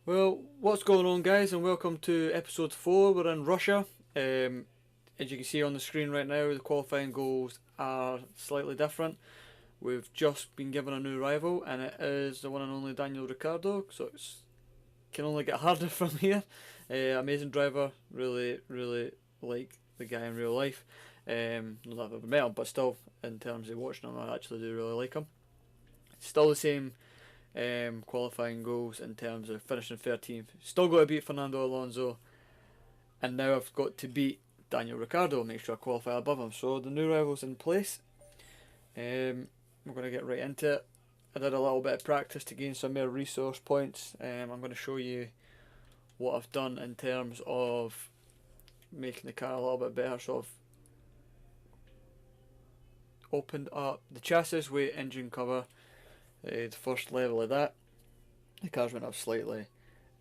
Well, what's going on, guys, and welcome to episode 4. We're in Russia. As you can see on the screen right now, the qualifying goals are slightly different. We've just been given a new rival, and it is the one and only Daniel Ricciardo, so it can only get harder from here. Amazing driver, really like the guy in real life. Not that I've ever met him, but still, in terms of watching him, I actually do really like him. Still the same qualifying goals in terms of finishing 13th. Still got to beat Fernando Alonso, and now I've got to beat Daniel Ricciardo, make sure I qualify above him. So the new rival's in place. We're going to get right into it. I did a little bit of practice to gain some more resource points. I'm going to show you what I've done in terms of making the car a little bit better. So I've opened up the chassis weight engine cover, the first level of that. The car's went up slightly,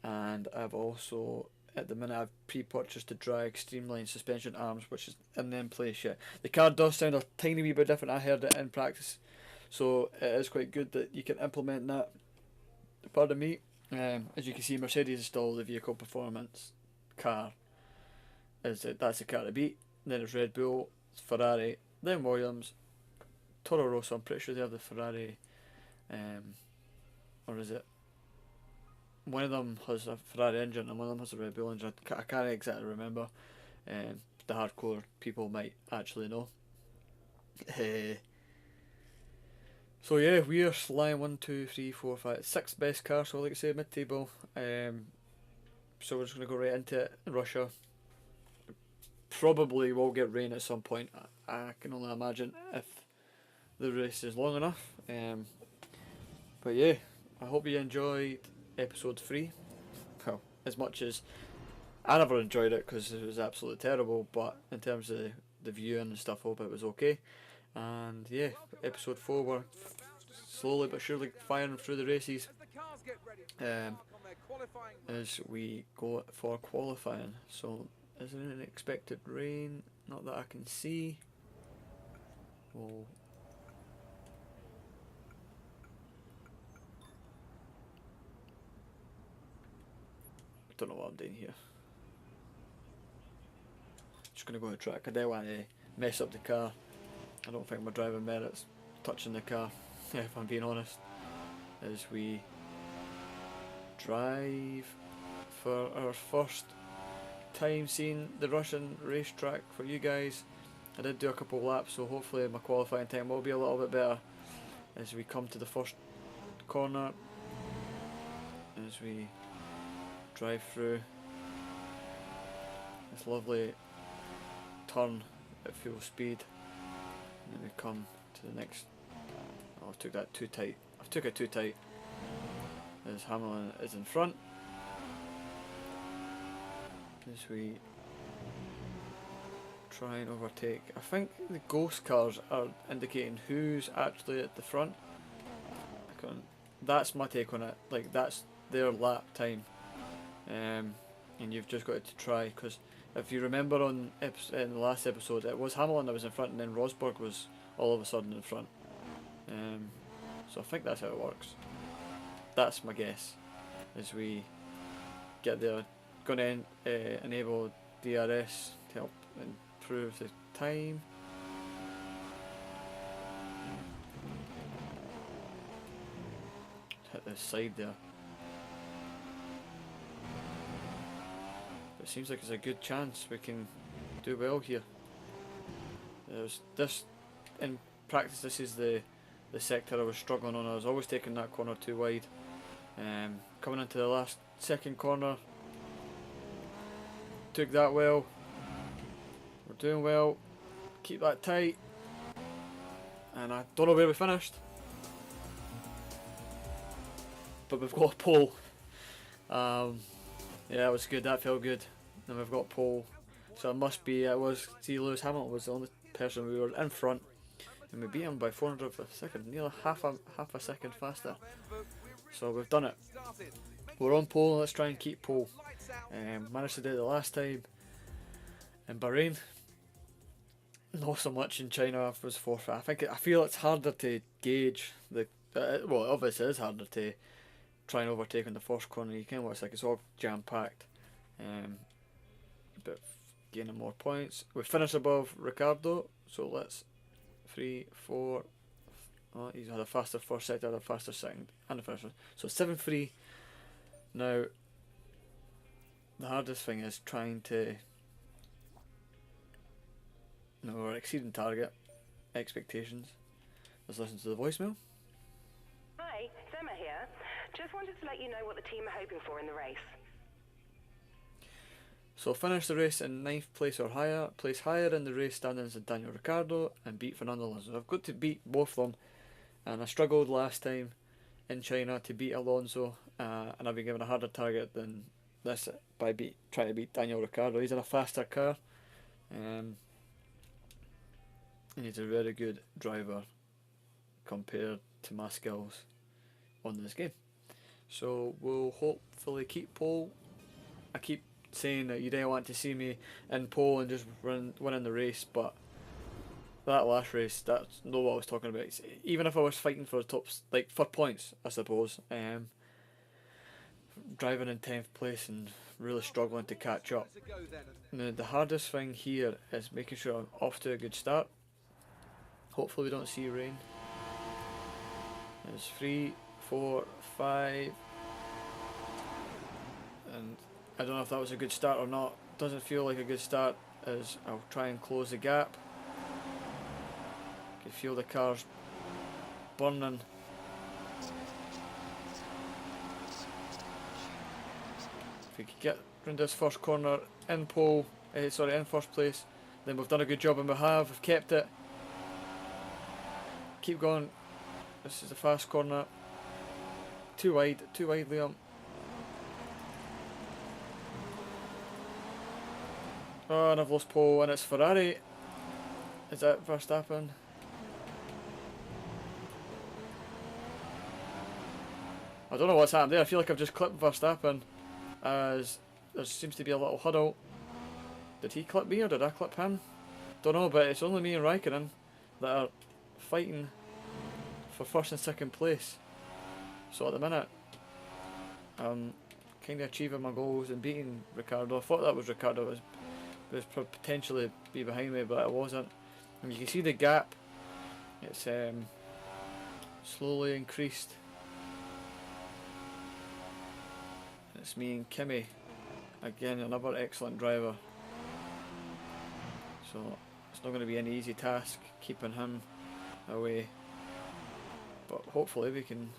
and I've also, at the minute, I've pre-purchased the drag streamline suspension arms, which is in place yet. The car does sound a tiny wee bit different. I heard it in practice, so it is quite good that you can implement that. Pardon me. As you can see, Mercedes is still the vehicle performance car. That's the car to beat. Then it's Red Bull, it's Ferrari, then Williams, Toro Rosso. I'm pretty sure they have the Ferrari, or is it? One of them has a Ferrari engine and one of them has a Red Bull engine. I can't exactly remember. The hardcore people might actually know. So yeah, we are flying 1, 2, 3, 4, 5, 6 best cars. So like I say, mid-table. So we're just gonna go right into it. Russia. Probably will get rain at some point. I can only imagine if the race is long enough. But yeah, I hope you enjoyed episode 3. Well, as much as I never enjoyed it because it was absolutely terrible, but in terms of the viewing and stuff, I hope it was okay. And yeah, episode 4, we're slowly but surely firing through the races as we go for qualifying. So, is there any expected rain? Not that I can see. Well, I don't know what I'm doing here. Just gonna go to track. I don't want to mess up the car. I don't think my driving merits touching the car, if I'm being honest. As we drive for our first time seeing the Russian racetrack for you guys. I did do a couple of laps, so hopefully my qualifying time will be a little bit better as we come to the first corner, as we drive through this lovely turn at full speed, and then we come to the next. Oh, I took that too tight. I took it too tight. As Hamilton is in front, as we try and overtake. I think the ghost cars are indicating who's actually at the front. That's my take on it. Like, that's their lap time, and you've just got to try, because if you remember in the last episode, it was Hamilton that was in front, and then Rosberg was all of a sudden in front. So I think that's how it works. That's my guess. As we get there, going to enable DRS to help improve the time. Hit the side there. It seems like it's a good chance we can do well here. There's this, in practice, this is the sector I was struggling on. I was always taking that corner too wide. Coming into the last second corner, took that well. We're doing well. Keep that tight. And I don't know where we finished, but we've got a pole. Yeah, it was good. That felt good. And we've got pole. So it must be. Lewis Hamilton was the only person we were in front, and we beat him by 400 of a second, nearly half a second faster. So we've done it. We're on pole. Let's try and keep pole. Managed to do it the last time in Bahrain. Not so much in China. I was forfeit. I feel it's harder to gauge the. Well, obviously it is harder to try and overtake in the first corner. You kind of looks like it's all jam packed, but gaining more points. We finish above Ricardo, so let's 3, 4. Oh, he's had a faster first sector, had a faster second, and a finisher. So 7-3. Now, the hardest thing is trying to. No, we're exceeding target expectations. Let's listen to the voicemail. Hi, it's Emma here. Just wanted to let you know what the team are hoping for in the race. So finish the race in 9th place or higher, place higher in the race standings than Daniel Ricciardo, and beat Fernando Alonso. I've got to beat both of them, and I struggled last time in China to beat Alonso, and I've been given a harder target than this by trying to beat Daniel Ricciardo. He's in a faster car, and he's a very good driver compared to my skills on this game. So we'll hopefully keep pole. I keep saying that you didn't want to see me in pole and just winning the race, but that last race, that's not what I was talking about. Even if I was fighting for the tops, like for points, I suppose, driving in 10th place and really struggling to catch up. Now, the hardest thing here is making sure I'm off to a good start. Hopefully we don't see rain. It's 3, 4, 5, and I don't know if that was a good start or not. Doesn't feel like a good start, as I'll try and close the gap. Can feel the cars burning. If we could get round this first corner in pole, in first place, then we've done a good job, and we have. We've kept it. Keep going. This is the fast corner. Too wide, Liam. Oh, and I've lost pole, and it's Ferrari. Is that Verstappen? I don't know what's happened there. I feel like I've just clipped Verstappen, as there seems to be a little huddle. Did he clip me or did I clip him? Don't know, but it's only me and Raikkonen that are fighting for first and second place. So at the minute, I'm kind of achieving my goals and beating Ricardo. I thought that was Ricardo was potentially be behind me, but it wasn't. And you can see the gap. It's slowly increased. It's me and Kimi. Again, another excellent driver. So it's not going to be an easy task keeping him away. But hopefully we can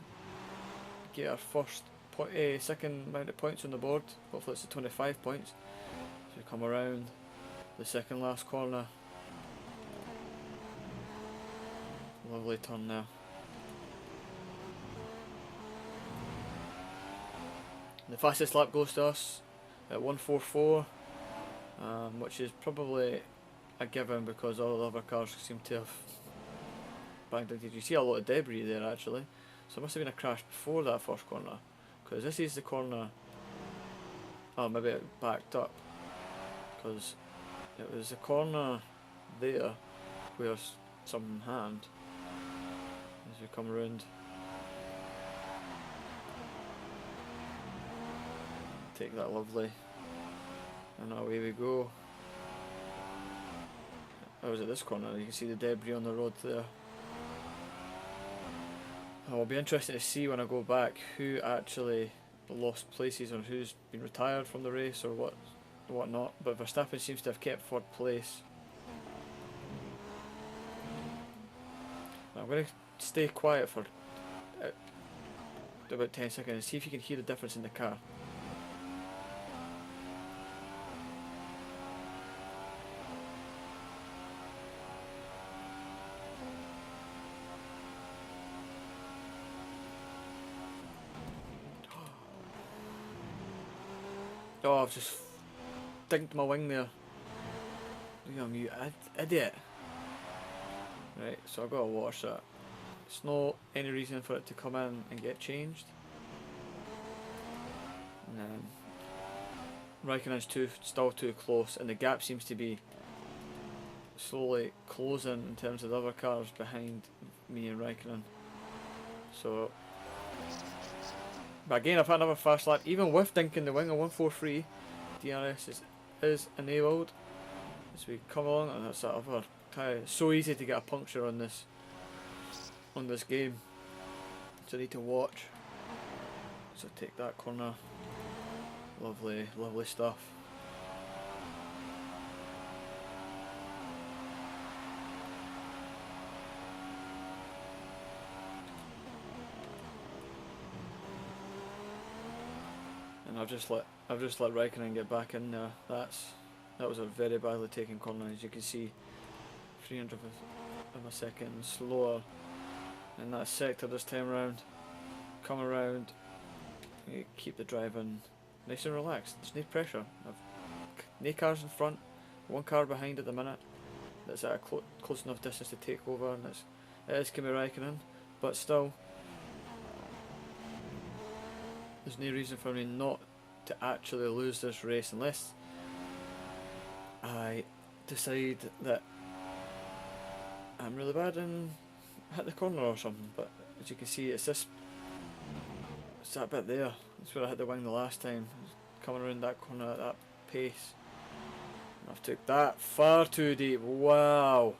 get our second amount of points on the board. Hopefully it's 25 points. So we come around the second last corner. Lovely turn now. The fastest lap goes to us at 1:44, which is probably a given because all the other cars seem to have banged into. You see a lot of debris there actually, so it must have been a crash before that first corner, because this is the corner. Oh, maybe it backed up, because it was a corner there where something happened. As we come around, take that lovely, and away we go. I was at this corner, you can see the debris on the road there. It'll be interesting to see when I go back who actually lost places or who's been retired from the race or what not. But Verstappen seems to have kept third place. I'm going to stay quiet for about 10 seconds and see if you can hear the difference in the car. Oh, I've just dinked my wing there. Liam, you idiot. Right, so I've got to watch that. There's no any reason for it to come in and get changed. And then Raikkonen's still too close, and the gap seems to be slowly closing in terms of the other cars behind me and Raikkonen. So But again, I've had another fast lap, even with dinking the wing of 143. DRS is enabled as we come along, and that's that other tyre. It's so easy to get a puncture on this game, so I need to watch. So take that corner, lovely stuff. And I've just let Raikkonen get back in there. That was a very badly taken corner, as you can see. 300 of a second slower in that sector this time around. Come around, you keep the driving nice and relaxed. There's no pressure. I've no cars in front, one car behind at the minute. That's at a close enough distance to take over, and it is Kimi Raikkonen, but still, there's no reason for me not to actually lose this race unless I decide that I'm really bad and hit the corner or something. But as you can see, it's that bit there. That's where I hit the wing the last time. Coming around that corner at that pace. I've took that far too deep. Wow.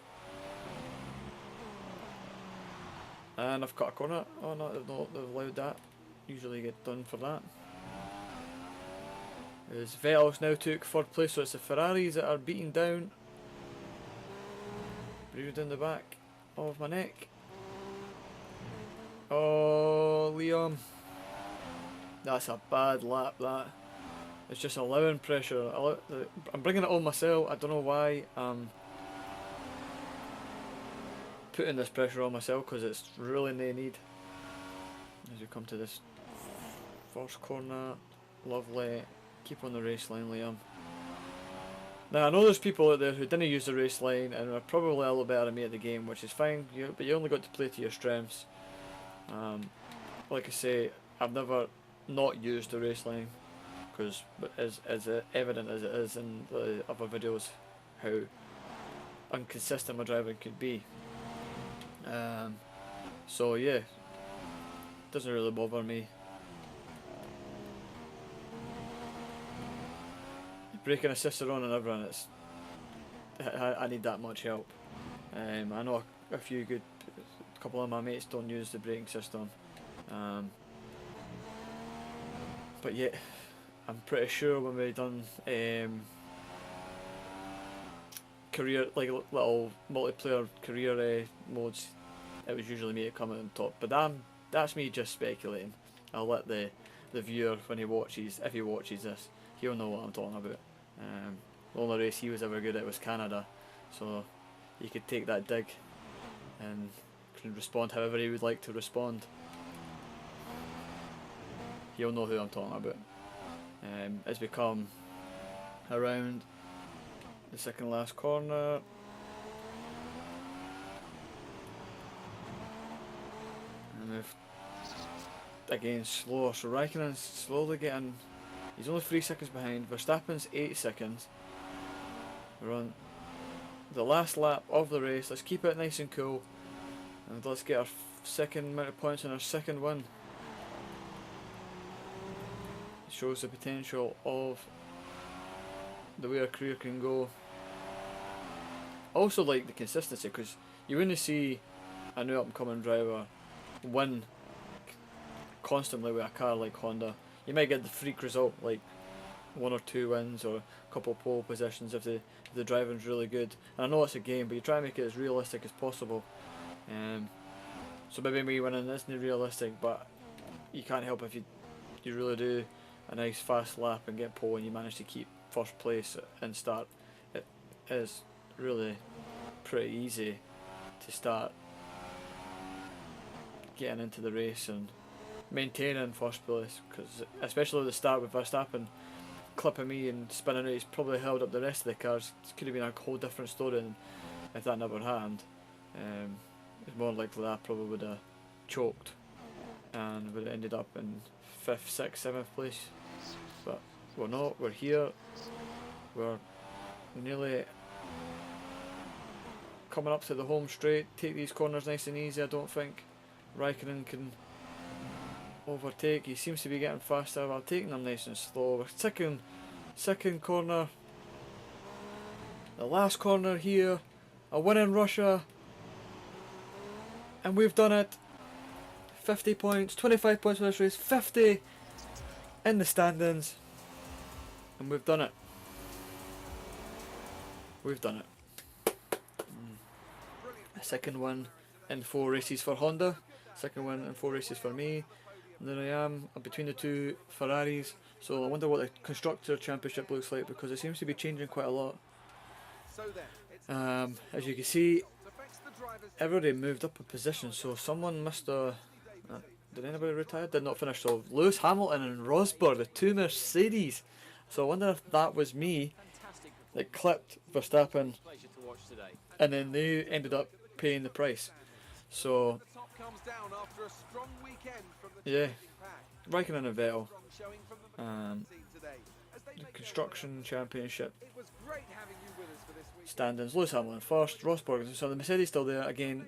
And I've cut a corner. Oh no, they've allowed that. Usually get done for that. As Vettel's now took third place, so it's the Ferraris that are beating down. Breathing down the back of my neck. Oh, Liam. That's a bad lap, that. It's just allowing pressure. I'm bringing it on myself. I don't know why I'm putting this pressure on myself, because it's really no need. As we come to this first corner, lovely. Keep on the race line, Liam. Now I know there's people out there who didn't use the race line and are probably a little better than me at the game, which is fine. But you only got to play to your strengths. Like I say, I've never not used the race line, because as evident as it is in the other videos, how inconsistent my driving could be. So yeah, doesn't really bother me. Braking assist are on and everything. I need that much help. I know a couple of my mates don't use the braking system. But yeah, I'm pretty sure when we done career, like little multiplayer career modes, it was usually me to come out on top. But that's me just speculating. I'll let the viewer, when he watches, if he watches this, he'll know what I'm talking about. The only race he was ever good at was Canada, so he could take that dig and can respond however he would like to respond. He'll know who I'm talking about. As we come around the second last corner, and we've again slower, so Raikkonen's slowly getting. He's only 3 seconds behind. Verstappen's 8 seconds. We're on the last lap of the race. Let's keep it nice and cool, and let's get our second amount of points and our second win. It shows the potential of the way our career can go. Also like the consistency, because you wouldn't see a new up and coming driver win constantly with a car like Honda. You might get the freak result, like 1 or 2 wins or a couple of pole positions if the driving's really good. And I know it's a game, but you try and make it as realistic as possible. So maybe me winning isn't realistic, but you can't help if you really do a nice fast lap and get pole and you manage to keep first place and start. It is really pretty easy to start getting into the race and maintaining first place, because especially at the start with Verstappen clipping me and spinning out, he's probably held up the rest of the cars. It could have been a whole different story if that never happened. It's more likely that I probably would have choked and would have ended up in 5th, 6th, 7th place. But we're not, we're here, we're nearly coming up to the home straight. Take these corners nice and easy. I don't think Raikkonen can overtake. He seems to be getting faster. I'll take him nice and slow. We're second corner. The last corner here. A win in Russia. And we've done it. 50 points, 25 points for this race, 50 in the standings. And we've done it. We've done it. A second win in 4 races for Honda. Second win in 4 races for me. And there I am between the 2 Ferraris. So I wonder what the Constructor Championship looks like, because it seems to be changing quite a lot. As you can see, everybody moved up a position, so someone must have... did anybody retire? Did not finish. So Lewis Hamilton and Rosberg, the 2 Mercedes. So I wonder if that was me that clipped Verstappen, and then they ended up paying the price. So yeah, Raikkonen and Vettel. The Construction Championship standings. Lewis Hamilton first, Rosberg. So the Mercedes still there again.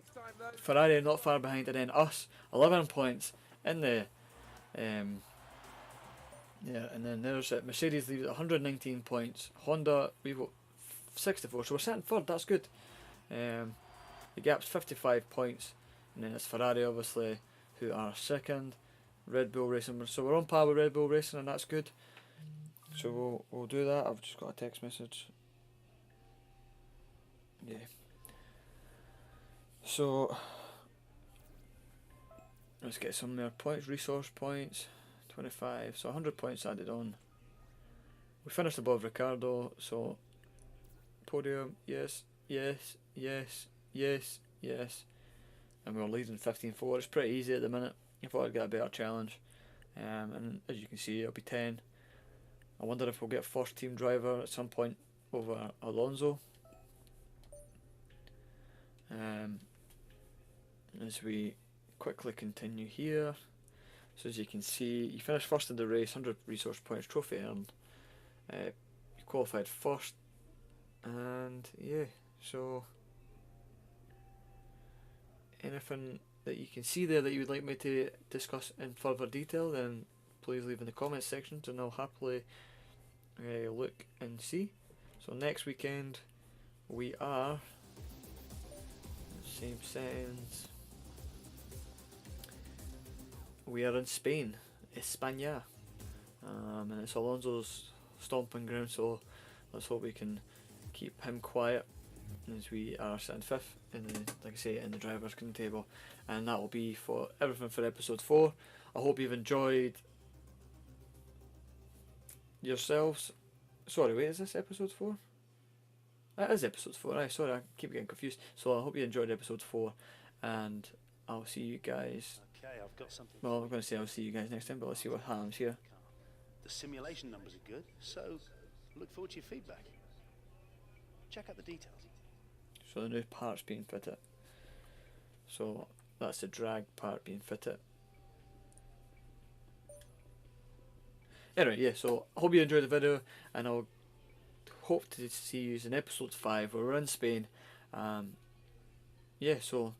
Ferrari not far behind, and then us 11 points in the yeah, and then there's Mercedes leaves at 119 points. Honda we've got 64, so we're sitting third. That's good. The gap's 55 points, and then it's Ferrari obviously who are second. Red Bull Racing, so we're on par with Red Bull Racing, and that's good. So we'll do that. I've just got a text message. Yeah. So let's get some more points. Resource points, 25. So 100 points added on. We finished above Ricardo. So podium, yes, yes, yes, yes, yes. And we're leading 15-4. It's pretty easy at the minute. I thought I'd get a better challenge. And as you can see, it'll be 10. I wonder if we'll get first team driver at some point over Alonso. As we quickly continue here, so as you can see, you finished first in the race, 100 resource points, trophy earned. You qualified first, and yeah. So anything that you can see there that you would like me to discuss in further detail, then please leave in the comments section, and I'll happily look and see. So next weekend we are same settings. We are in Spain, España, and it's Alonso's stomping ground. So let's hope we can keep him quiet, as we are sitting 5th in the, like I say, in the drivers' table. And that will be for everything for episode 4. I hope you've enjoyed yourselves. Sorry, wait, is this episode 4? That is episode 4. Right, sorry, I keep getting confused. So I hope you enjoyed episode 4, and I'll see you guys. Okay, I've got something. Well, I'm going to say I'll see you guys next time, but let's see what happens here. The simulation numbers are good, so look forward to your feedback. Check out the details. So the new part's being fitted. So that's the drag part being fitted. Anyway, yeah, so I hope you enjoyed the video, and I'll hope to see you in episode 5 where we're in Spain. Yeah, so